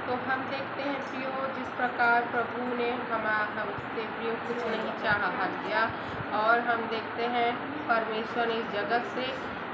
तो हम देखते हैं प्रियो, जिस प्रकार प्रभु ने हमसे प्रियो कुछ नहीं चाहा किया, और हम देखते हैं परमेश्वर ने इस जगत से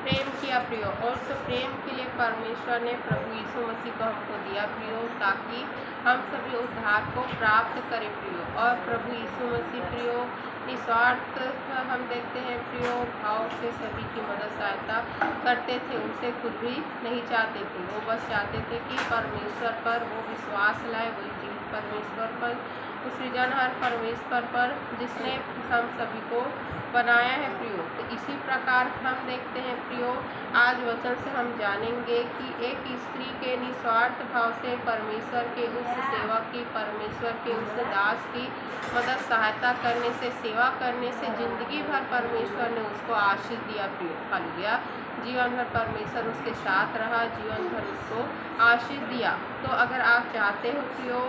प्रेम किया प्रियो, और उस प्रेम के लिए परमेश्वर ने प्रभु यीशु मसीह को हमको दिया प्रियो, ताकि हम सभी उद्धार को प्राप्त करें प्रियो। और प्रभु यीशु मसीह प्रियो निस्वार्थ हम देखते हैं प्रियो भाव से सभी की मदद सहायता करते थे, उनसे कुछ भी नहीं चाहते थे, वो बस चाहते थे कि परमेश्वर पर वो विश्वास लाए, वही जीवित परमेश्वर पर, उस सृजनहार परमेश्वर पर जिसने हम सभी को बनाया है प्रियो। तो इसी प्रकार हम देखते हैं प्रियो, आज वचन से हम जानेंगे कि एक स्त्री के निस्वार्थ भाव से परमेश्वर के उस सेवक की, परमेश्वर के उस दास की मदद सहायता करने से, सेवा करने से जिंदगी भर परमेश्वर ने उसको आशीष दिया प्रियो। हालेलुया। जीवन भर परमेश्वर उसके साथ रहा, जीवन भर उसको आशीष दिया। तो अगर आप चाहते हो प्रियो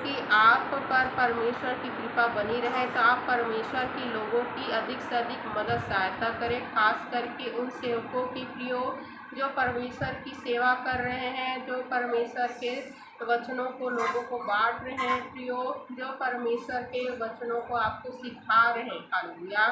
कि आप पर परमेश्वर की कृपा बनी रहे, तो आप परमेश्वर की लोगों की अधिक से अधिक मदद सहायता करें, खास करके उन सेवकों की प्रियो जो परमेश्वर की सेवा कर रहे हैं, जो परमेश्वर के वचनों को लोगों को बांट रहे हैं प्रियो, जो परमेश्वर के वचनों को आपको सिखा रहे हैं। हालेलुया।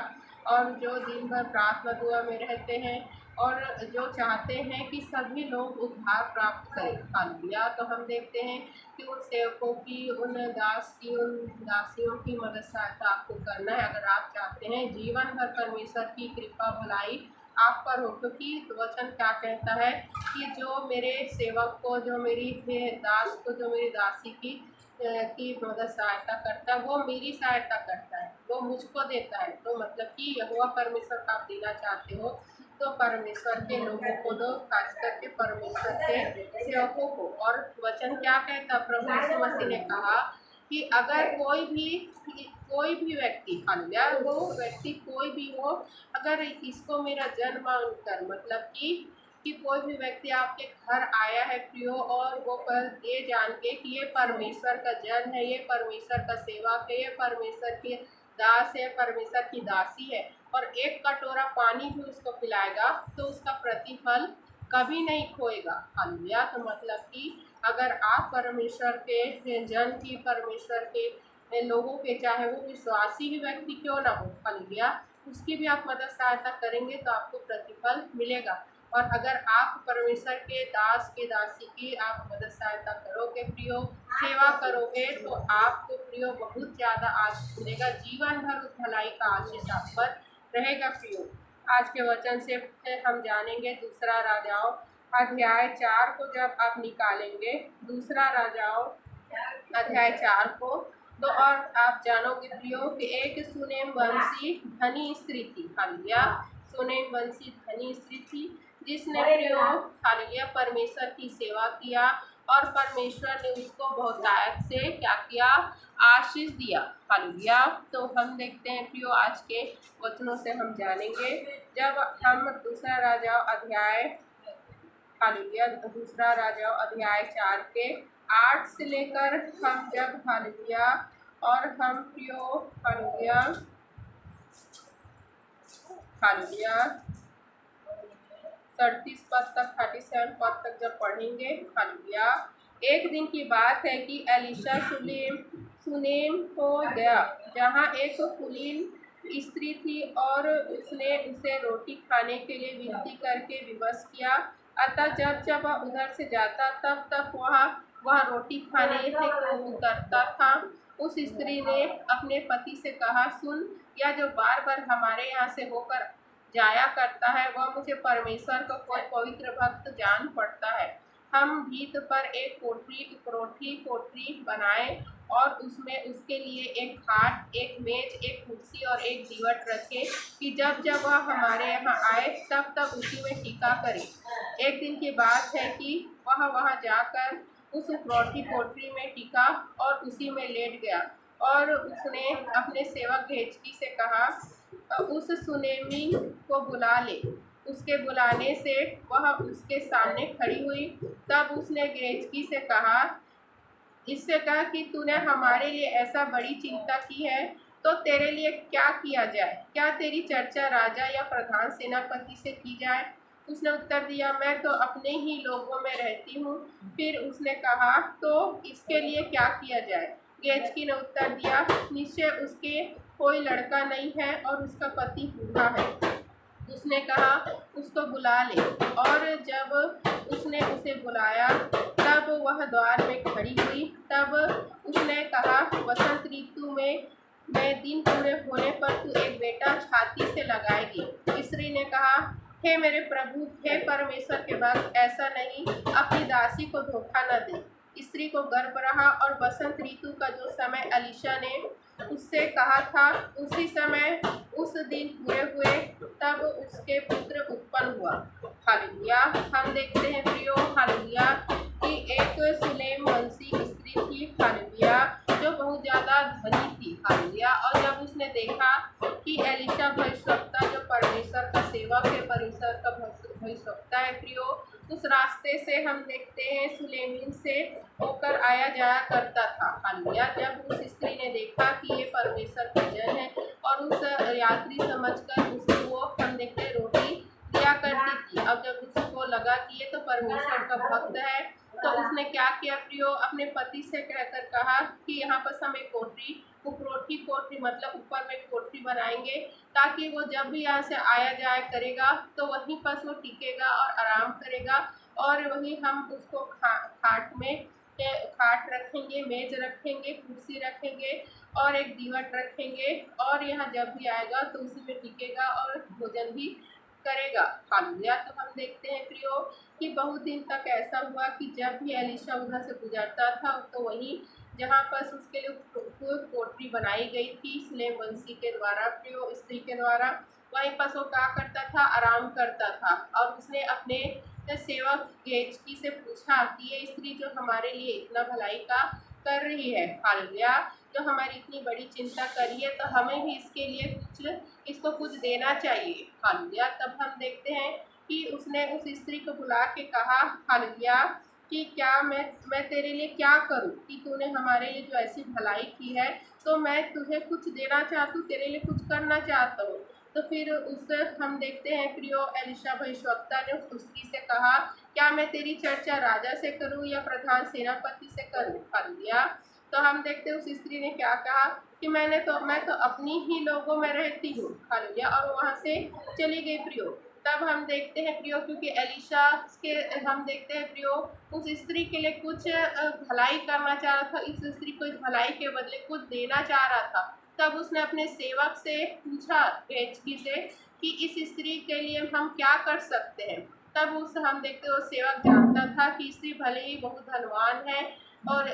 और जो दिन भर प्रार्थना दुआ में रहते हैं, और जो चाहते हैं कि सभी लोग उद्धार प्राप्त करें। हालेलुया। तो हम देखते हैं कि उन सेवकों की, उन दास की, उन दासियों की मदद सहायता आपको करना है, अगर आप चाहते हैं जीवन भर परमेश्वर की कृपा भलाई आप पर हो। क्योंकि वचन क्या कहता है कि जो मेरे सेवक को, जो मेरी दास को, जो मेरी दासी की मदद सहायता करता है, वो मेरी सहायता करता है, वो मुझको देता है। तो मतलब कि यहोवा परमेश्वर का आप देना चाहते हो तो परमेश्वर के लोगों को दो, खास करके परमेश्वर के सेवकों को। और वचन क्या कहता, प्रभु यीशु मसीह ने कहा कि अगर कोई भी व्यक्ति, हालेलुया, वो व्यक्ति कोई भी हो, अगर इसको मेरा जन मानकर, मतलब कि कोई भी व्यक्ति आपके घर आया है प्रियो, और वो पर ये जान के कि ये परमेश्वर का जन है, ये परमेश्वर का सेवक है, ये परमेश्वर की दास है, परमेश्वर की दासी है, और एक कटोरा पानी भी उसको पिलाएगा, तो उसका प्रतिफल कभी नहीं खोएगा। हालेलुया। तो मतलब कि अगर आप परमेश्वर के जन की, परमेश्वर के लोगों के, चाहे वो विश्वासी ही व्यक्ति क्यों ना हो, हालेलुया, उसकी भी आप मदद सहायता करेंगे तो आपको प्रतिफल मिलेगा। और अगर आप परमेश्वर के दास के दासी की आप मदद सहायता करोगे प्रियो, सेवा करोगे, तो आपको प्रियो बहुत ज़्यादा आशीष मिलेगा, जीवन भर उस भलाई का आशीष आप पर रहेगा प्रियो। आज के वचन से हम जानेंगे दूसरा राजाओं अध्याय 4 को, जब आप निकालेंगे दूसरा राजाओं अध्याय 4 को, तो और आप जानोगे प्रियो कि एक सुनेम वंशी धनी स्त्री थी। हालेलुया। सुनेम वंशी धनी स्त्री थी, जिसने प्रियो हालेलुया परमेश्वर की सेवा किया, और परमेश्वर ने उसको बहुतायत से क्या किया, आशीष दिया। हालेलुया। तो हम देखते हैं प्रियो, आज के वचनों से हम जानेंगे, जब हम दूसरा राजाओं अध्याय, हालेलुया, दूसरा राजाओं अध्याय 4 के 8 से लेकर हम जब, हालेलुया, और हम प्रियो हालेलुया, हालेलुया 37 पद तक, 37 पद तक जब पढ़ेंगे, हालेलुया। एक दिन की बात है कि एलीशा सुनेम को गया, जहाँ एक कुलीन स्त्री थी, और उसने उसे रोटी खाने के लिए विनती करके विवश किया। अतः जब वह उधर से जाता, तब वह रोटी खाने से उतरता था। उस स्त्री ने अपने पति से कहा, सुन, यह जो बार बार हमारे यहाँ से होकर जाया करता है, वह मुझे परमेश्वर को कोई पवित्र भक्त जान पड़ता है। हम भीत पर एक कोठरी बनाए, और उसमें उसके लिए एक खाट, एक मेज, एक कुर्सी और एक दीवट रखे, कि जब वह हमारे यहाँ आए तब उसी में टिका करे। एक दिन की बात है कि वह वहाँ जाकर उस कोठरी में टिका और उसी में लेट गया, और उसने अपने सेवक गेहजी से कहा, उस सुनेमी को बुला ले। उसके बुलाने से वह उसके सामने खड़ी हुई। तब उसने गेहजी से कहा, इससे कहा कि तूने हमारे लिए ऐसा बड़ी चिंता की है, तो तेरे लिए क्या किया जाए? क्या तेरी चर्चा राजा या प्रधान सेनापति से की जाए? उसने उत्तर दिया, मैं तो अपने ही लोगों में रहती हूँ। फिर उसने कहा, तो इसके लिए क्या किया जाए? गेचकी ने उत्तर दिया, निश्चय उसके कोई लड़का नहीं है और उसका पति बूढ़ा है। उसने कहा, उसको बुला ले। और जब उसने उसे बुलाया तब वह द्वार में खड़ी हुई। तब उसने कहा, वसंत ऋतु में दिन पूरे होने पर तू एक बेटा छाती से लगाएगी। स्त्री ने कहा, हे मेरे प्रभु, हे परमेश्वर के भक्त, ऐसा नहीं, अपनी दासी को धोखा न दे। स्त्री को गर्भ रहा और वसंत ऋतु का जो समय एलीशा ने उससे कहा था, उसी समय उस दिन पूरे हुए। तब उसके पुत्र उत्पन्न हुआ। हालेलुया। हम देखते हैं प्रियो, हालेलुया, कि एक सुलेम वंशी स्त्री थी, हालेलुया, जो बहुत ज़्यादा धनी थी, हालेलुया। और जब उसने देखा कि एलीशा भविष्यवक्ता, जो परमेश्वर का सेवक है, परमेश्वर का भविष्यवक्ता है प्रियो, उस रास्ते से हम देखते हैं सुलेमीन से होकर आया जाया करता था, हालेलुया। जब उस स्त्री ने देखा कि ये परमेश्वर का जन है और उस यात्री समझकर उसको वो हम देखते हैं रोटी दिया करती थी। अब जब उसको लगा कि ये तो परमेश्वर का भक्त है, तो उसने क्या किया प्रियो, अपने पति से कहकर कहा कि यहाँ पर हम एक कोठरी, उपरोठी कोठरी मतलब ऊपर में कोठरी बनाएंगे, ताकि वो जब भी यहाँ से आया जाया करेगा तो वहीं पर वो टिकेगा और आराम करेगा। और वहीं हम उसको खाट रखेंगे, मेज रखेंगे, कुर्सी रखेंगे और एक दीवट रखेंगे, और यहाँ जब भी आएगा तो उसी में टिकेगा और भोजन भी करेगा, हालेलुया। तो हम देखते हैं प्रियो कि बहुत दिन तक ऐसा हुआ कि जब भी एलीशा उधर से गुजरता था तो वहीं जहाँ पर उसके लिए कोठरी बनाई गई थी सुलेम वंशी के द्वारा, प्रियो स्त्री के द्वारा, वहीं पर वो क्या करता था, आराम करता था। और उसने अपने सेवक गेचकी से पूछा कि ये स्त्री जो हमारे लिए इतना भलाई का कर रही है, हालेलुया, जो हमारी इतनी बड़ी चिंता करी है, तो हमें भी इसके लिए इसको कुछ देना चाहिए, हालेलुया। तब हम देखते हैं कि उसने उस स्त्री को बुला के कहा, हालेलुया, कि क्या मैं तेरे लिए क्या करूं कि तूने हमारे लिए जो ऐसी भलाई की है, तो मैं तुझे कुछ देना चाहता हूँ, तेरे लिए कुछ करना चाहता हूँ। तो फिर उससे हम देखते हैं प्रियो, एलीशा भविष्यवक्ता ने उस स्त्री से कहा, क्या मैं तेरी चर्चा राजा से करूं या प्रधान सेनापति से करूं, हालेलुया। तो हम देखते हैं उस स्त्री ने क्या कहा कि मैं तो अपनी ही लोगों में रहती हूँ, हालेलुया, और वहाँ से चली गई प्रियो। तब हम देखते हैं प्रियो, क्योंकि एलीशा के हम देखते हैं प्रियो उस स्त्री के लिए कुछ भलाई करना चाह रहा था, इस स्त्री को इस भलाई के बदले कुछ देना चाह रहा था। तब उसने अपने सेवक से पूछा, गेचकी से, कि इस स्त्री के लिए हम क्या कर सकते हैं। तब उस हम देखते हैं वो सेवक जानता था कि स्त्री भले ही बहुत धनवान है, और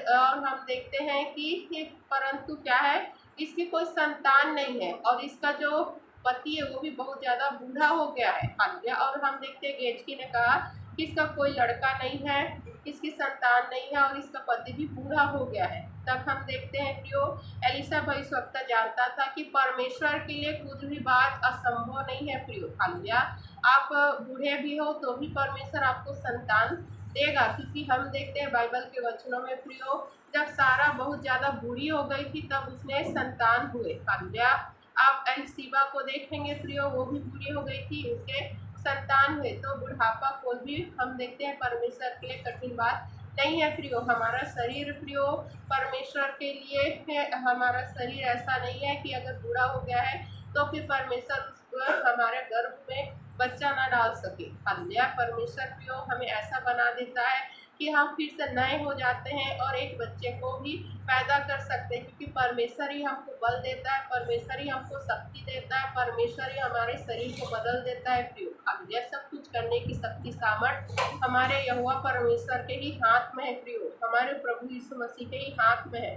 हम देखते हैं कि परंतु क्या है, इसकी कोई संतान नहीं है और इसका जो पति है वो भी बहुत ज़्यादा बूढ़ा हो गया है, हालेलुया। और हम देखते हैं गेचकी ने कहा कि इसका कोई लड़का नहीं है, इसकी संतान नहीं है और इसका पति भी बूढ़ा हो गया है। तब हम देखते हैं कि वो एलीशा भविष्यवक्ता जानता था कि परमेश्वर के लिए कुछ भी बात असंभव नहीं है प्रियो, हालेलुया। आप बूढ़े भी हो तो भी परमेश्वर आपको संतान देगा, क्योंकि हम देखते हैं बाइबल के वचनों में प्रियो, जब सारा बहुत ज़्यादा बूढ़ी हो गई थी तब उसने संतान हुए, हालेलुया। आप एलसीबा को देखेंगे प्रियो, वो भी बूढ़ी हो गई थी, उसके संतान हुए। तो बुढ़ापा को भी हम देखते हैं परमेश्वर के लिए कठिन बात नहीं है प्रियो। हमारा शरीर प्रियो परमेश्वर के लिए है, हमारा शरीर ऐसा नहीं है कि अगर बूढ़ा हो गया है तो फिर परमेश्वर उसको हमारे गर्भ में बच्चा ना डाल सके, हालेलुया। परमेश्वर प्रियो हमें ऐसा बना देता है कि हम फिर से नए हो जाते हैं और एक बच्चे को भी पैदा कर सकते हैं, क्योंकि परमेश्वर ही हमको बल देता है, परमेश्वर ही हमको शक्ति देता है, परमेश्वर ही हमारे शरीर को बदल देता है प्रियो, हालेलुया। सब कुछ करने की शक्ति सामर्थ हमारे यहोवा परमेश्वर के ही हाथ में है प्रियो, हमारे प्रभु यीशु मसीह के ही हाथ में है।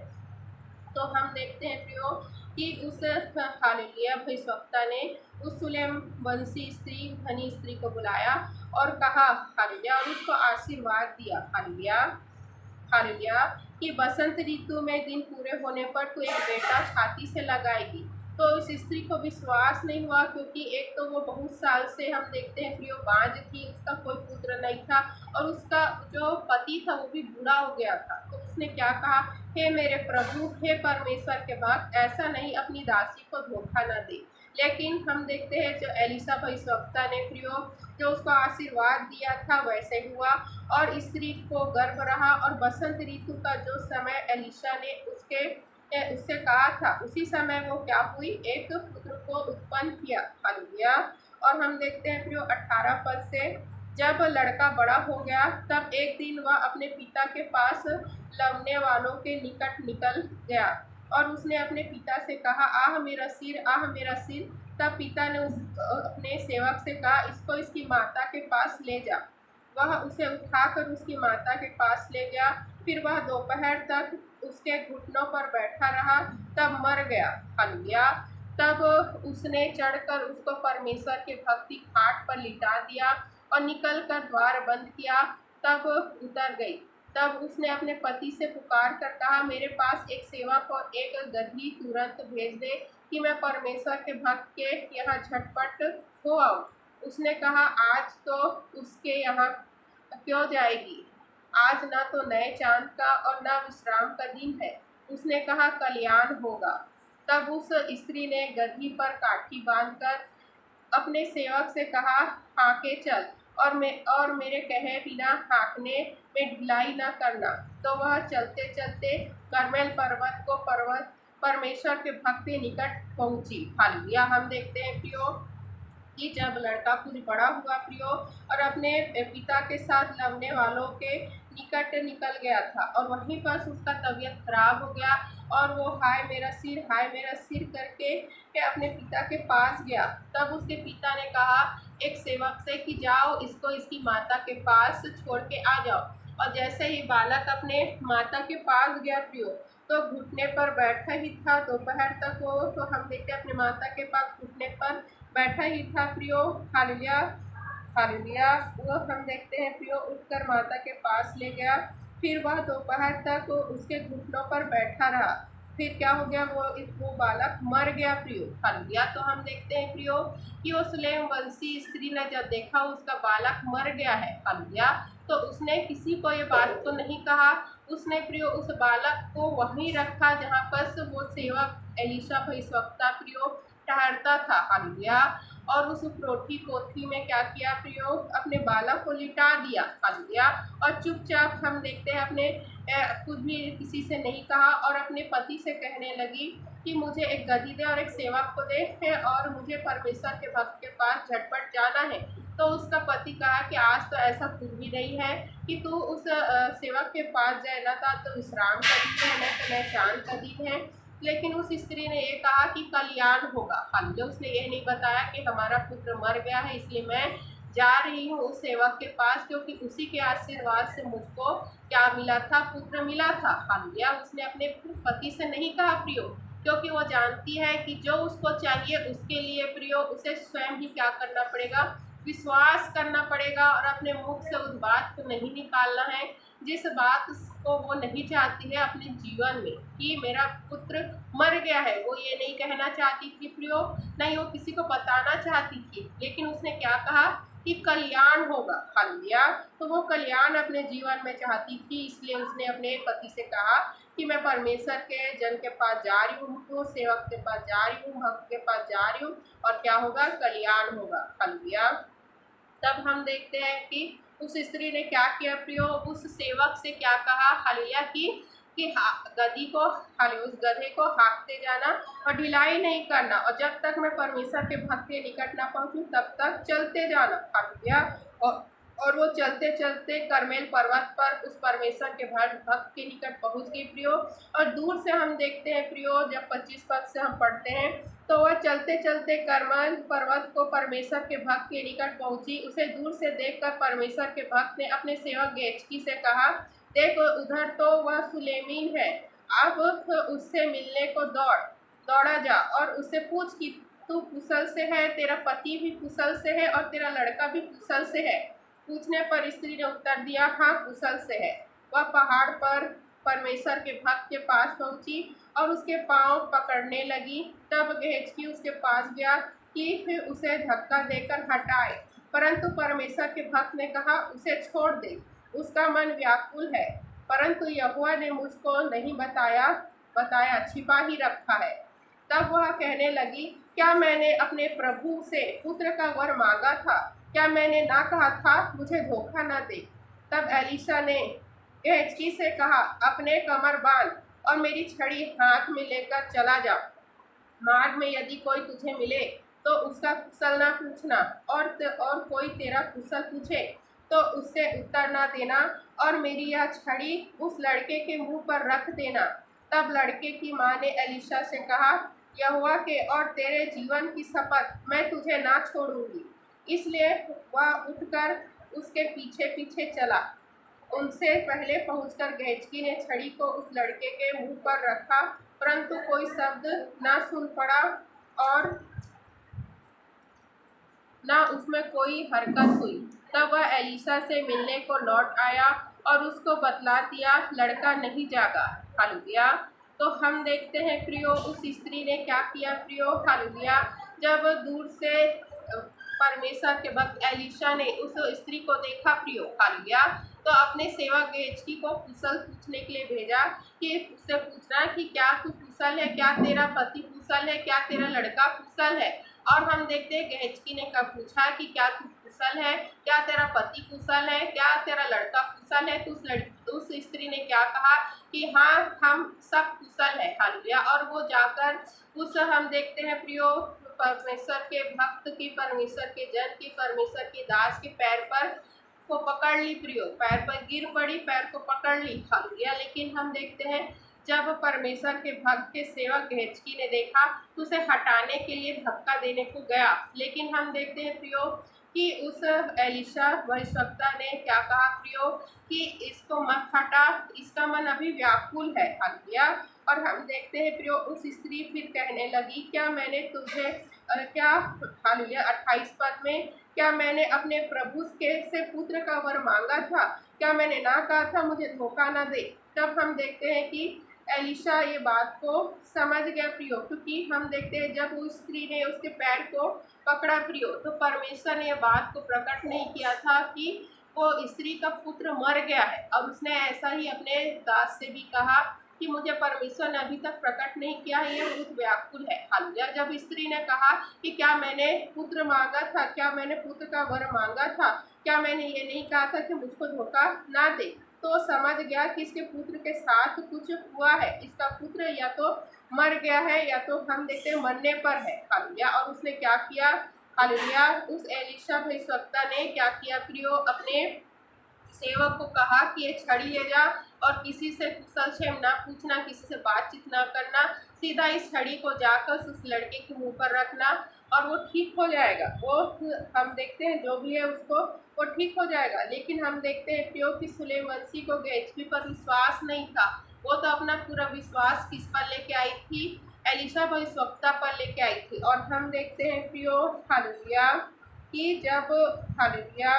तो हम देखते हैं प्रियो कि उस हालेलुया भविष्यवक्ता ने उस सुलेम वंशी स्त्री, धनी स्त्री को बुलाया और कहा, हालेलुया, और उसको आशीर्वाद दिया, हालेलुया, हालेलुया, कि बसंत ऋतु में दिन पूरे होने पर तू एक बेटा छाती से लगाएगी। तो उस स्त्री को विश्वास नहीं हुआ, क्योंकि एक तो वो बहुत साल से हम देखते हैं प्रियो बांझ थी, उसका कोई पुत्र नहीं था और उसका जो पति था वो भी बूढ़ा हो गया था। तो उसने क्या कहा, हे मेरे प्रभु, हे परमेश्वर के भक्त, ऐसा नहीं, अपनी दासी को धोखा न दे। लेकिन हम देखते हैं जो एलिशा भविष्यवक्ता ने प्रियो जो उसको आशीर्वाद दिया था वैसे हुआ, और स्त्री को गर्भ रहा, और बसंत ऋतु का जो समय एलिशा ने उससे कहा था उसी समय वो क्या हुई, एक पुत्र को उत्पन्न किया। हालेलुया। और हम देखते हैं प्रियो 18 पद से, जब लड़का बड़ा हो गया तब एक दिन वह अपने पिता के पास लवने वालों के निकट निकल गया, और उसने अपने पिता से कहा, आह मेरा सिर, आह मेरा सिर। तब पिता ने अपने सेवक से कहा, इसको इसकी माता के पास ले जा। वह उसे उठाकर उसकी माता के पास ले गया। फिर वह दोपहर तक उसके घुटनों पर बैठा रहा, तब मर गया। हालेलुया। तब उसने चढ़कर उसको परमेश्वर के भक्ति खाट पर लिटा दिया और निकलकर द्वार बंद किया। तब उतर गई। तब उसने अपने पति से पुकार कर कहा, मेरे पास एक सेवक और एक गदही तुरंत भेज दे कि मैं परमेश्वर के भक्त के यहाँ झटपट हो आऊँ। उसने कहा, आज तो उसके यहाँ क्यों जाएगी? आज ना तो नए चांद का और ना विश्राम का दिन है। उसने कहा, कल्याण होगा। तब उस स्त्री ने गदही पर काठी बांधकर अपने सेवक से कहा, हाँके चल, और मेरे कहे बिना हाँकने में ढिलाई न करना। तो वह चलते चलते करमेल पर्वत परमेश्वर के भक्त के निकट पहुंची। हालेलुया। हम देखते हैं प्रियो कि जब लड़का कुछ बड़ा हुआ प्रियो और अपने पिता के साथ लवने वालों के निकट निकल गया था, और वहीं पर उसका तबीयत खराब हो गया, और वो हाय मेरा सिर करके अपने पिता के पास गया। तब उसके पिता ने कहा एक सेवक से कि जाओ इसको इसकी माता के पास छोड़ के आ जाओ। और जैसे ही बालक अपने माता के पास गया प्रियो तो घुटने पर बैठा ही था दोपहर तक वो, तो हम देखते अपने माता के पास घुटने पर बैठा ही था प्रियो। हालेलुया। हालेलुया। वो हम देखते हैं प्रियो उठकर माता के पास ले गया। फिर वह दोपहर तक उसके घुटनों पर बैठा रहा। फिर क्या हो गया, वो बालक मर गया प्रियो। हालेलुया। तो हम देखते हैं प्रियो कि वो सुलेम वंशी स्त्री ने जब देखा उसका बालक मर गया है, हालेलुया, तो उसने किसी को ये बात तो नहीं कहा। उसने प्रियो उस बालक को वहीं रखा जहाँ पर वो सेवक एलिशा भविष्यवक्ता प्रियो ठहरता था। हालेलुया। और उस रोटी पोथी में क्या किया प्रियो, अपने बालक को लिटा दिया। हालेलुया। और चुपचाप हम देखते हैं अपने कुछ भी किसी से नहीं कहा, और अपने पति से कहने लगी कि मुझे एक गदही दे और एक सेवक को दे है, और मुझे परमेश्वर के भक्त के पास झटपट जाना है। तो उसका पति कहा कि आज तो ऐसा कुछ भी नहीं है कि तू उस सेवक के पास जाए, ना तो विश्राम का दिन है, न तो नए चाँद का दिन है। लेकिन उस स्त्री ने ये कहा कि कल्याण होगा। हालेलुया। उसने ये नहीं बताया कि हमारा पुत्र मर गया है इसलिए मैं जा रही हूँ उस सेवक के पास, क्योंकि उसी के आशीर्वाद से मुझको क्या मिला था, पुत्र मिला था। हालेलुया। उसने अपने पति से नहीं कहा प्रियो, क्योंकि वो जानती है कि जो उसको चाहिए उसके लिए प्रियो उसे स्वयं ही क्या करना पड़ेगा, विश्वास करना पड़ेगा, और अपने मुख से उस बात को नहीं निकालना है जिस बात को वो नहीं चाहती है अपने जीवन में कि मेरा पुत्र मर गया है। वो ये नहीं कहना चाहती थी प्रियो, नहीं वो किसी को बताना चाहती थी, लेकिन उसने क्या कहा कि कल्याण होगा। हालेलुया। तो वो कल्याण अपने जीवन में चाहती थी, इसलिए उसने अपने पति से कहा कि मैं परमेश्वर के जन के पास जा रही हूँ, सेवक के पास जा रही हूँ, भक्त के पास जा रही हूँ, और क्या होगा, कल्याण होगा। हालेलुया। तब हम देखते हैं कि उस स्त्री ने क्या किया प्रियो, उस सेवक से क्या कहा, हालेलुया, कि गधी को उस गधे को हाँकते जाना और ढिलाई नहीं करना, और जब तक मैं परमेश्वर के भक्त के निकट ना पहुंचूं तब तक चलते जाना। हालेलुया। और वो चलते चलते करमेल पर्वत पर उस परमेश्वर के भक्त के निकट पहुंच गई प्रियो। और दूर से हम देखते हैं प्रियो, जब 25 पद से हम पढ़ते हैं तो वह चलते चलते करमेल पर्वत को परमेश्वर के भक्त के निकट पहुंची। उसे दूर से देखकर परमेश्वर के भक्त ने अपने सेवक गेचकी से कहा, देख उधर तो वह सुलेमीन है, अब उससे मिलने को दौड़ा जा और उससे पूछ कि तू कुशल से है, तेरा पति भी कुशल से है और तेरा लड़का भी कुशल से है। पूछने पर स्त्री ने उत्तर दिया, हाँ कुशल से है। वह पहाड़ पर परमेश्वर के भक्त के पास पहुंची और उसके पांव पकड़ने लगी। तब गेहजकी उसके पास गया कि फिर उसे धक्का देकर हटाए, परंतु परमेश्वर के भक्त ने कहा, उसे छोड़ दे, उसका मन व्याकुल है, परंतु यहोवा ने मुझको नहीं बताया, छिपा ही रखा है। तब वह कहने लगी क्या मैंने अपने प्रभु से पुत्र का वर मांगा था? क्या मैंने ना कहा था, मुझे धोखा न दे? तब एलीशा ने गेहजी से कहा, अपने कमर बांध और मेरी छड़ी हाथ में लेकर चला जा। मार्ग में यदि कोई तुझे मिले तो उसका कुशल ना पूछना, और कोई तेरा कुशल पूछे तो उससे उत्तर ना देना, और मेरी यह छड़ी उस लड़के के मुंह पर रख देना। तब लड़के की माँ ने एलीशा से कहा, यहोवा के और तेरे जीवन की शपथ, मैं तुझे ना छोड़ूंगी। इसलिए वह उठकर उसके पीछे पीछे चला। उनसे पहले पहुंचकर गेहजी ने छड़ी को उस लड़के के मुंह पर रखा, परंतु कोई शब्द न सुन पड़ा और न उसमें कोई हरकत हुई। तब वह एलीशा से मिलने को लौट आया और उसको बतला दिया, लड़का नहीं जागा। हालेलुया। तो हम देखते हैं प्रियो, उस स्त्री ने क्या किया प्रियो। हालेलुया। जब दूर से परमेश्वर के भक्त एलीशा ने उस स्त्री को देखा प्रियो, हालेलुया, तो अपने सेवक गेहजी को कुशल पूछने के लिए भेजा कि उससे पूछना कि क्या तू कुशल है, क्या तेरा पति कुशल है, क्या तेरा लड़का कुशल है। और हम देखते हैं गेहजी ने कब पूछा कि क्या तू कुशल है, क्या तेरा पति कुशल है, क्या तेरा लड़का कुशल है, तो उस स्त्री ने क्या कहा कि हाँ, हम सब कुशल है। हालेलुया। और वो जाकर उस हम देखते हैं प्रियो, परमेश्वर के भक्त की, परमेश्वर के जन की, परमेश्वर के दास के पैर पर को पकड़ ली प्रियो, पैर पर गिर पड़ी, पैर को पकड़ ली। हालेलुया। लेकिन हम देखते हैं जब परमेश्वर के भक्त के सेवक गेहजी ने देखा तो उसे हटाने के लिए धक्का देने को गया, लेकिन हम देखते हैं प्रियो कि उस एलीशा भविष्यवक्ता ने क्या कहा प्रियो कि इसको मत हटा, इसका मन अभी व्याकुल है। हालेलुया। और हम देखते हैं प्रियो, उस स्त्री फिर कहने लगी, क्या मैंने तुझे क्या, हालेलुया, 28 पद में, क्या मैंने अपने प्रभु के से पुत्र का वर मांगा था? क्या मैंने ना कहा था, मुझे धोखा ना दे? तब हम देखते हैं कि एलीशा ये बात को समझ गया प्रियो, क्योंकि हम देखते हैं जब उस स्त्री ने उसके पैर को पकड़ा प्रियो, तो परमेश्वर ने यह बात को प्रकट नहीं किया था कि वो स्त्री का पुत्र मर गया है। और उसने ऐसा ही अपने दास से भी कहा कि मुझे परमेश्वर ने अभी तक प्रकट नहीं किया है, यह बहुत व्याकुल है। हालेलुया। जब स्त्री ने कहा कि क्या मैंने पुत्र मांगा था, क्या मैंने पुत्र का वर मांगा था, क्या मैंने ये नहीं कहा था कि मुझको धोखा ना दे, तो समझ गया कि इसके पुत्र के साथ कुछ हुआ है। इसका पुत्र या तो मर गया है या तो हम देखते हैं मरने पर है। हालेलुया। और उसने क्या किया, हालेलुया, उस एलीशा भविष्यवक्ता ने क्या किया प्रियो, अपने सेवक को कहा कि ये छड़ी ले जा और किसी से कुशल क्षेम ना पूछना, किसी से बातचीत ना करना, सीधा इस छड़ी को जाकर उस लड़के के मुंह पर रखना और वो ठीक हो जाएगा। वो हम देखते हैं जो भी है उसको वो ठीक हो जाएगा। लेकिन हम देखते हैं प्रियो कि सुलेमवंशी को गेहजी पर विश्वास नहीं था। वो तो अपना पूरा विश्वास किस पर लेके आई थी, एलीशा भविष्यवक्ता पर लेके आई थी। और हम देखते हैं प्रियो, हालेलुया, कि जब, हालेलुया,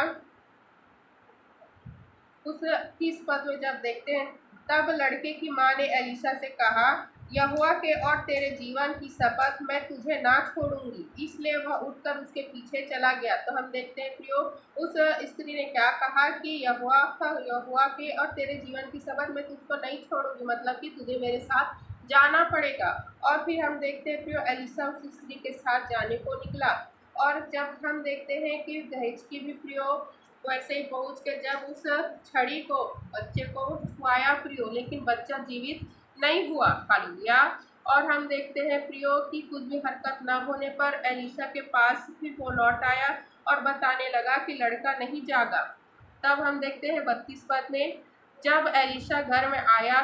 उस 30 पद में जब देखते हैं, तब लड़के की माँ ने एलीशा से कहा, यहोवा के और तेरे जीवन की शपथ, मैं तुझे ना छोड़ूंगी। इसलिए वह उठकर उसके पीछे चला गया। तो हम देखते हैं प्रियो, उस स्त्री ने क्या कहा कि यहोवा के और तेरे जीवन की शपथ, मैं तुझको नहीं छोड़ूंगी, मतलब कि तुझे मेरे साथ जाना पड़ेगा। और फिर हम देखते हैं प्रियो, एलीशा उस स्त्री के साथ जाने को निकला। और जब हम देखते हैं कि दहेज की भी प्रियो वैसे ही पहुँच के जब उस छड़ी को बच्चे को छुआया प्रियो, लेकिन बच्चा जीवित नहीं हुआ। हालेलुया। और हम देखते हैं प्रियो कि कुछ भी हरकत न होने पर एलीशा के पास फिर वो लौट आया और बताने लगा कि लड़का नहीं जागा। तब हम देखते हैं 32 पद में, जब एलीशा घर में आया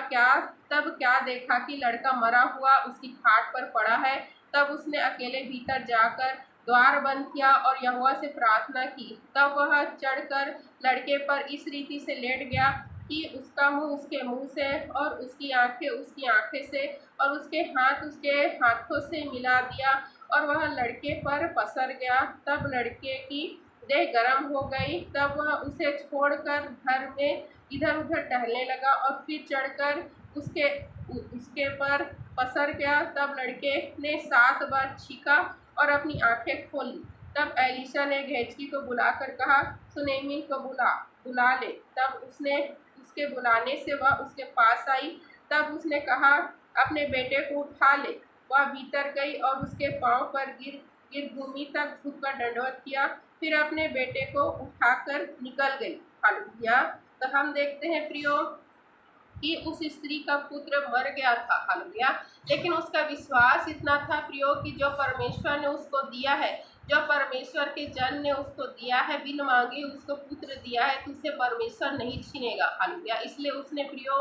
तब क्या देखा कि लड़का मरा हुआ उसकी खाट पर पड़ा है। तब उसने अकेले भीतर जाकर द्वार बंद किया और यहोवा से प्रार्थना की। तब वह चढ़कर लड़के पर इस रीति से लेट गया कि उसका मुंह उसके मुंह से और उसकी आंखें उसकी आंखें से और उसके हाथ उसके हाथों से मिला दिया और वह लड़के पर पसर गया। तब लड़के की देह गर्म हो गई। तब वह उसे छोड़कर घर में इधर उधर टहलने लगा और फिर चढ़कर उसके पर पसर गया। तब लड़के ने 7 बार छींका और अपनी आंखें खोली। तब एलीशा ने गेहजी को बुलाकर कहा, सुनेमी को बुला ले। तब उसने उसके बुलाने से वह उसके पास आई। तब उसने कहा, अपने बेटे को उठा ले। वह भीतर गई और उसके पांव पर गिर गिर भूमि तक झुककर दंडवत किया, फिर अपने बेटे को उठाकर निकल गई। हालेलुया। तो हम देखते हैं प्रियो कि उस स्त्री का पुत्र मर गया था। हालेलुया। लेकिन उसका विश्वास इतना था प्रियो कि जो परमेश्वर ने उसको दिया है, जो परमेश्वर के जन ने उसको दिया है, बिन मांगे उसको पुत्र दिया है, तो उसे परमेश्वर नहीं छीनेगा। हालेलुया। इसलिए उसने प्रियो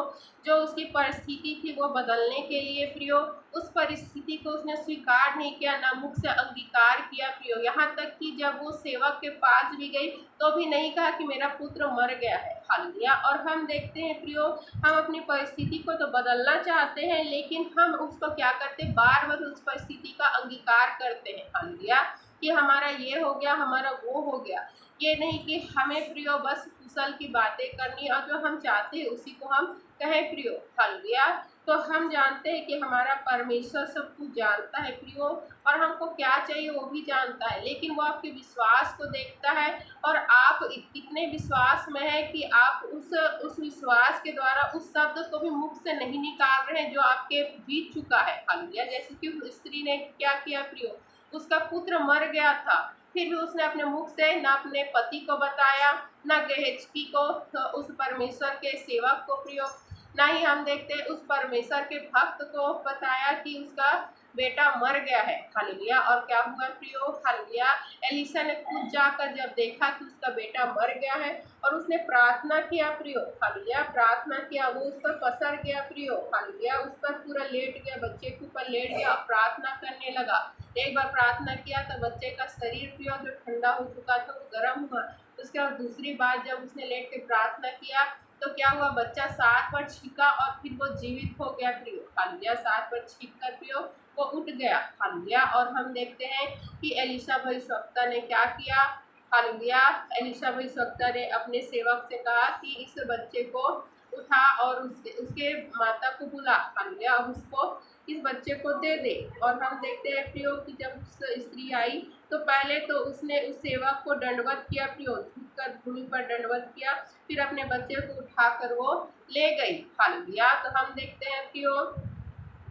जो उसकी परिस्थिति थी वो बदलने के लिए प्रियो उस परिस्थिति को उसने स्वीकार नहीं किया, ना मुख से अंगीकार किया प्रियो। यहाँ तक कि जब वो सेवक के पास भी गई तो भी नहीं कहा कि मेरा पुत्र मर गया है। हालेलुया। और हम देखते हैं प्रियो हम अपनी परिस्थिति को तो बदलना चाहते हैं, लेकिन हम उसको क्या करते, बार बार उस परिस्थिति का अंगीकार करते हैं। हालेलुया। कि हमारा ये हो गया, हमारा वो हो गया। ये नहीं कि हमें प्रियो बस कुशल की बातें करनी और जो हम चाहते हैं उसी को हम कहें प्रियो। हालेलुया। तो हम जानते हैं कि हमारा परमेश्वर सब कुछ जानता है प्रियो, और हमको क्या चाहिए वो भी जानता है, लेकिन वो आपके विश्वास को देखता है और आप कितने विश्वास में है कि आप उस विश्वास के द्वारा उस शब्द को भी मुख से नहीं निकाल रहे हैं जो आपके बीत चुका है। हालेलुया। जैसे कि उस स्त्री ने क्या किया प्रियो, उसका पुत्र मर गया था, फिर भी उसने अपने मुख से न अपने पति को बताया, न गेहजकी को, तो उस परमेश्वर के सेवक को प्रियो, ना ही हम देखते हैं उस परमेश्वर के भक्त को बताया कि उसका बेटा मर गया है। हालेलुया। और क्या हुआ प्रियो, हालेलुया, एलिशा ने खुद जाकर जब देखा कि उसका बेटा मर गया है और उसने प्रार्थना किया प्रियो, हालेलुया, प्रार्थना किया, वो उस पर पसर गया प्रियो, हालेलुया, उस पर पूरा लेट गया, बच्चे के ऊपर लेट गया और प्रार्थना करने लगा। एक बार प्रार्थना किया तो बच्चे का शरीर प्रियो जो ठंडा हो चुका था वो गर्म हुआ। उसके बाद दूसरी बार जब उसने लेट के प्रार्थना किया तो क्या हुआ, बच्चा 7 बार छींका और फिर वो जीवित हो गया प्रियो। हालेलुया। 7 बार छींक कर प्रियो वो उठ गया। हालेलुया। और हम देखते हैं कि एलिशा भविष्यवक्ता ने क्या किया। हालेलुया। एलिशा भविष्यवक्ता ने अपने सेवक से कहा कि इस बच्चे को उठा और उसके माता को बुला। हालेलुया। और उसको इस बच्चे को दे दे। और हम देखते हैं प्रियो कि जब उस स्त्री आई तो पहले तो उसने उस सेवक को दंडवत किया प्रियो, झुककर भूमि पर दंडवत किया, फिर अपने बच्चे को उठाकर वो ले गई। हालेलुया। तो हम देखते हैं प्रियो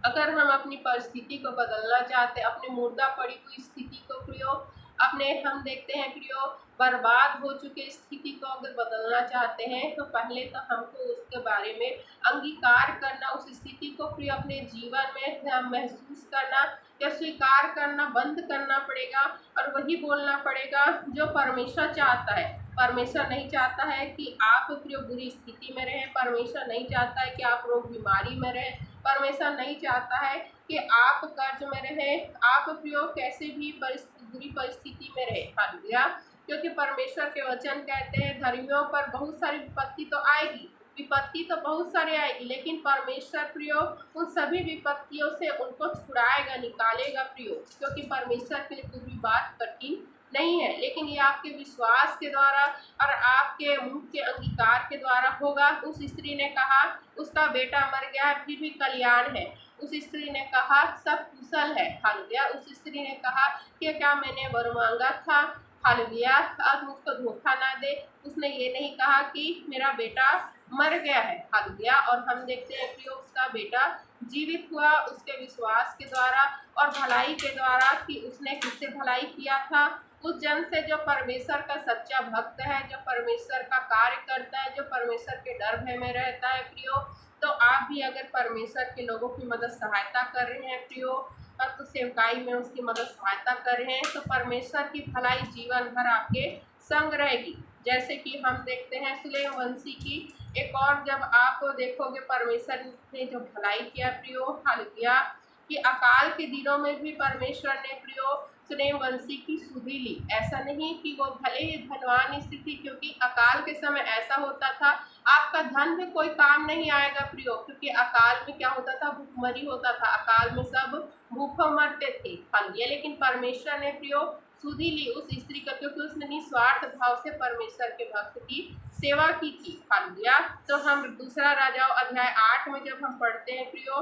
अगर हम अपनी परिस्थिति को बदलना चाहते हैं, अपनी मुर्दा पड़ी हुई स्थिति को प्रियो, अपने हम देखते हैं प्रियो बर्बाद हो चुके स्थिति को अगर बदलना चाहते हैं तो पहले तो हमको उसके बारे में अंगीकार करना, उस स्थिति को प्रियो अपने जीवन में महसूस करना या स्वीकार करना बंद करना पड़ेगा और वही बोलना पड़ेगा जो परमेश्वर चाहता है। परमेश्वर नहीं चाहता है कि आप प्रियो बुरी स्थिति में रहें, परमेश्वर नहीं चाहता है कि आप रोग बीमारी में रहें, परमेश्वर नहीं चाहता है कि आप कर्ज में रहें, आप प्रियो कैसे भी बुरी परिस्थिति में रहे। हालेलुया। क्योंकि परमेश्वर के वचन कहते हैं धर्मियों पर बहुत सारी विपत्ति तो आएगी, विपत्ति तो बहुत सारी आएगी, लेकिन परमेश्वर प्रियो उन सभी विपत्तियों से उनको छुड़ाएगा, निकालेगा प्रियो, क्योंकि परमेश्वर के लिए कोई भी बात कठिन नहीं है। लेकिन ये आपके विश्वास के द्वारा और आपके मुंह के अंगीकार के द्वारा होगा। उस स्त्री ने कहा उसका बेटा मर गया है फिर भी कल्याण है। उस स्त्री ने कहा सब कुशल है। हालेलुया। उस स्त्री ने कहा कि क्या मैंने वर मांगा था, हालेलुया, अब मुझको धोखा ना दे। उसने ये नहीं कहा कि मेरा बेटा मर गया है। हालेलुया। और हम देखते हैं कि उसका बेटा जीवित हुआ उसके विश्वास के द्वारा और भलाई के द्वारा कि उसने किससे भलाई किया था, उस जन से जो परमेश्वर का सच्चा भक्त है, जो परमेश्वर का कार्य करता है, जो परमेश्वर के डर भय में रहता है प्रियो। तो आप भी अगर परमेश्वर के लोगों की मदद सहायता कर रहे हैं प्रियो और तो सेवकाई में उसकी मदद सहायता कर रहे हैं तो परमेश्वर की भलाई जीवन भर आपके संग रहेगी। जैसे कि हम देखते हैं सुलेम वंशी की एक और जब आप देखोगे परमेश्वर ने जो भलाई किया प्रियो, हालेलुया, कि अकाल के दिनों में भी परमेश्वर ने प्रियो सुलेम वंशी की सुधि ली। ऐसा नहीं कि वो भले ही धनवान स्थिति, क्योंकि अकाल के समय ऐसा होता था आपका धन में कोई काम नहीं आएगा प्रियो, क्योंकि अकाल में क्या होता था, भूखमरी होता था, अकाल में सब भूखों मरते थे। हालेलुया। लेकिन परमेश्वर ने प्रियो सुधि ली उस स्त्री का, क्योंकि उसने निस्वार्थ भाव से परमेश्वर के भक्त की सेवा की थी। हालेलुया। तो हम दूसरा राजाओं अध्याय 8 में जब हम पढ़ते हैं प्रियो,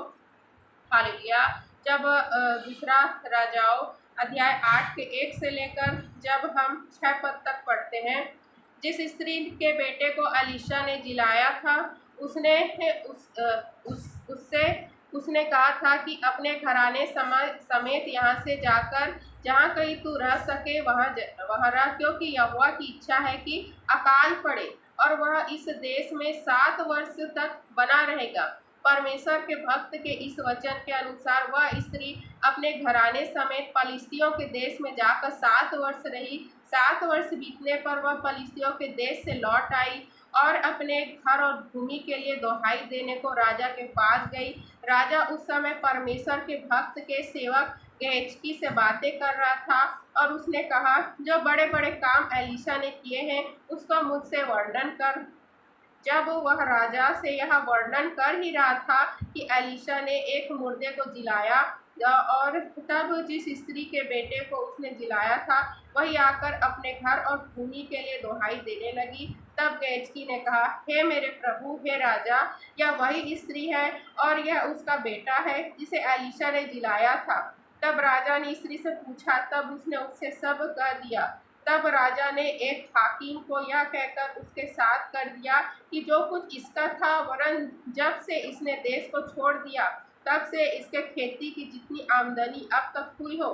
हालेलुया, जब दूसरा राजाओं अध्याय 8 के 1 से लेकर जब हम 6 पद तक पढ़ते हैं, जिस स्त्री के बेटे को एलीशा ने जिलाया था उसने उससे उसने कहा था कि अपने घराने समेत यहाँ से जाकर जहाँ कहीं तू रह सके वहाँ रह, क्योंकि यहोवा की इच्छा है कि अकाल पड़े और वह इस देश में 7 वर्ष तक बना रहेगा। परमेश्वर के भक्त के इस वचन के अनुसार वह स्त्री अपने घराने समेत पलिश्तियों के देश में जाकर 7 वर्ष रही। 7 वर्ष बीतने पर वह पलिश्तियों के देश से लौट आई और अपने घर और भूमि के लिए दोहाई देने को राजा के पास गई। राजा उस समय परमेश्वर के भक्त के सेवक गेहजी से बातें कर रहा था और उसने कहा, जो बड़े बड़े काम एलीशा ने किए हैं उसका मुझसे वर्णन कर। जब वह राजा से यह वर्णन कर ही रहा था कि एलीशा ने एक मुर्दे को जिलाया और तब जिस स्त्री के बेटे को उसने जिलाया था वही आकर अपने घर और भूमि के लिए दोहाई देने लगी। तब गेहजी ने कहा, हे मेरे प्रभु, हे राजा, यह वही स्त्री है और यह उसका बेटा है जिसे एलीशा ने जिलाया था। तब राजा ने स्त्री से पूछा, तब उसने उससे सब कह दिया। तब राजा ने एक हाकिम को यह कहकर उसके साथ कर दिया कि जो कुछ इसका था, वरन जब से इसने देश को छोड़ दिया तब से इसके खेती की जितनी आमदनी अब तक हुई हो,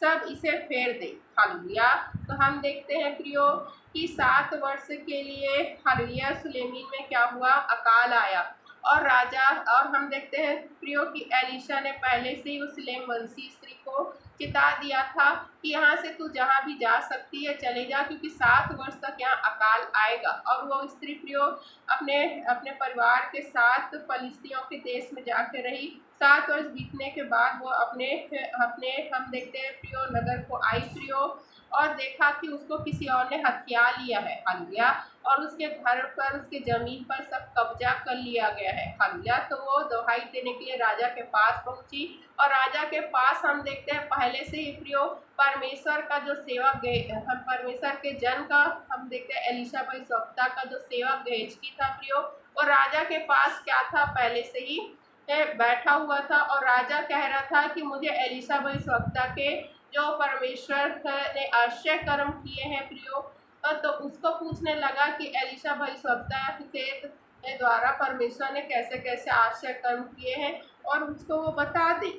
सब इसे फेर दे। हालेलुया। तो हम देखते हैं प्रियो कि 7 वर्ष के लिए हालेलुया सुलेमीन में क्या हुआ, अकाल आया और राजा, और हम देखते हैं प्रियो कि एलीशा ने पहले से ही उस सुलेम वंशी स्त्री को चिता दिया था कि यहाँ से तू जहाँ भी जा सकती है चले जा, क्योंकि 7 वर्ष तक यहाँ अकाल आएगा। और वो स्त्री प्रियो अपने अपने परिवार के साथ पलिश्तियों के देश में जाके रही। 7 वर्ष बीतने के बाद वो अपने अपने हम देखते हैं प्रियो नगर को आई प्रियो, और देखा कि उसको किसी और ने हथिया लिया है। हालेलुया। और उसके घर पर, उसके जमीन पर सब कब्जा कर लिया गया है। हालेलुया। तो वो दोहाई देने के लिए राजा के पास पहुंची और राजा के पास हम देखते हैं पहले से ही प्रियो परमेश्वर का जो सेवक हम परमेश्वर के जन का हम देखते हैं एलीशा भविष्यवक्ता का जो सेवक गेहजी था प्रियो, और राजा के पास क्या था, पहले से ही बैठा हुआ था और राजा कह रहा था कि मुझे एलीशा भविष्यवक्ता के जो परमेश्वर ने आश्चर्य कर्म किए हैं प्रियो, तो उसको पूछने लगा कि एलीशा भविष्यवक्ता के द्वारा परमेश्वर ने कैसे कैसे आश्चर्य कर्म किए हैं और उसको वो बता दे।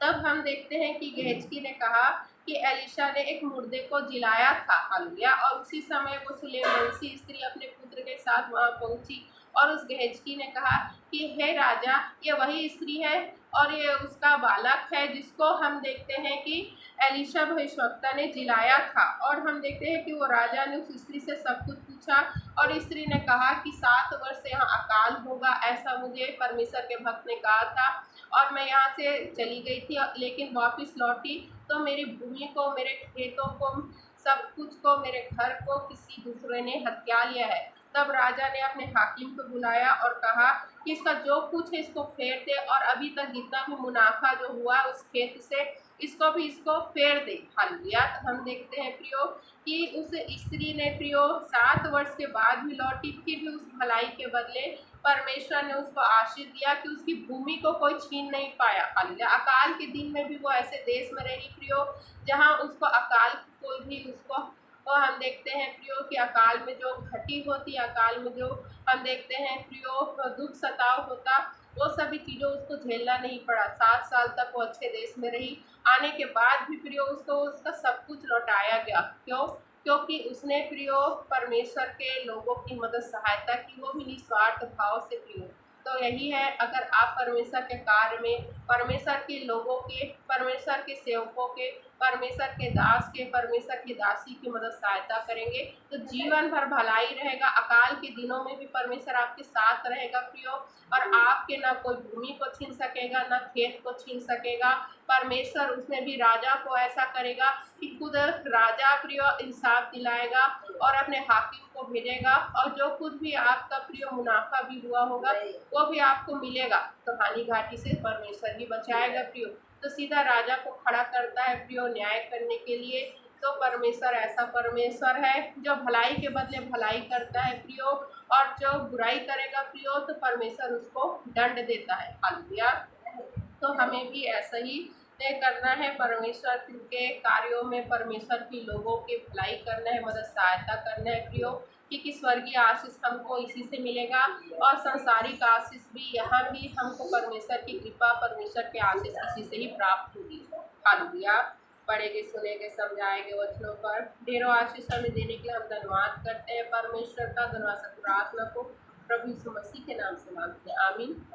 तब हम देखते हैं कि गेहजी ने कहा कि एलीशा ने एक मुर्दे को जिलाया था। हालेलुया। और उसी समय वो सुलेमवंशी स्त्री अपने पुत्र के साथ वहां पहुंची और उस गेहजी ने कहा कि हे राजा, ये वही स्त्री है और ये उसका बालक है जिसको हम देखते हैं कि एलीशा भविष्यवक्ता ने जिलाया था। और हम देखते हैं कि वो राजा ने उस स्त्री से सब कुछ पूछा और स्त्री ने कहा कि 7 वर्ष से यहाँ अकाल होगा, ऐसा मुझे परमेश्वर के भक्त ने कहा था और मैं यहाँ से चली गई थी, लेकिन वापस लौटी तो मेरी भूमि को, मेरे खेतों को, सब कुछ को, मेरे घर को किसी दूसरे ने हत्या लिया है। तब राजा ने अपने हाकिम को बुलाया और कहा कि इसका जो कुछ है इसको फेर दे और अभी तक जितना भी मुनाफा जो हुआ उस खेत से इसको फेर दे। हालेलुया। तो हम देखते हैं प्रियो कि उस स्त्री ने प्रियो 7 वर्ष के बाद भी लौटी, फिर भी उस भलाई के बदले परमेश्वर ने उसको आशीष दिया कि उसकी भूमि को कोई छीन नहीं पाया। हालेलुया। अकाल के दिन में भी वो ऐसे देश में रही प्रियो जहाँ उसको अकाल कोई भी उसको, और हम देखते हैं प्रियो कि अकाल में जो घटी होती, अकाल में जो हम देखते हैं प्रियो दुख सताव होता, वो सभी चीज़ों उसको झेलना नहीं पड़ा। 7 साल तक वो अच्छे देश में रही, आने के बाद भी प्रियो उसको उसका सब कुछ लौटाया गया। क्यों? क्योंकि उसने प्रियो परमेश्वर के लोगों की मदद सहायता की, वो भी निस्वार्थ भाव से प्रियो। तो यही है, अगर आप परमेश्वर के कार्य में, परमेश्वर के लोगों के, परमेश्वर के सेवकों के, परमेश्वर के दास के, परमेश्वर की दासी की मदद सहायता करेंगे तो जीवन भर भलाई रहेगा। अकाल के दिनों में भी परमेश्वर आपके साथ रहेगा प्रियो, और आपके ना कोई भूमि को छीन सकेगा, ना खेत को छीन सकेगा। परमेश्वर उसमें भी राजा को ऐसा करेगा कि खुद राजा प्रियो इंसाफ दिलाएगा और अपने हाकिम को भेजेगा, और जो कुछ भी आपका प्रियो मुनाफा भी हुआ होगा वो भी आपको मिलेगा। तो हानि घाटी से परमेश्वर ही बचाएगा प्रियो। तो सीधा राजा को खड़ा करता है प्रियो न्याय करने के लिए। तो परमेश्वर ऐसा परमेश्वर है जो भलाई के बदले भलाई करता है प्रियो, और जो बुराई करेगा प्रियो तो परमेश्वर उसको दंड देता है। हालेलुया। तो हमें भी ऐसा ही करना है, परमेश्वर के कार्यों में परमेश्वर के लोगों की भलाई करना है, मदद सहायता करना है प्रियो, क्योंकि स्वर्गीय आशीष हमको इसी से मिलेगा और सांसारिक आशीष भी यहाँ भी हमको परमेश्वर की कृपा, परमेश्वर के आशीष इसी से ही प्राप्त होगी। हालेलुया। पढ़ेंगे, सुनेंगे, समझाएंगे वचनों पर। ढेरों आशीष हमें देने के लिए हम धन्यवाद करते हैं परमेश्वर का। धन्यवाद प्रार्थना को प्रभु यीशु मसीह के नाम से मांगते हैं, आमीन।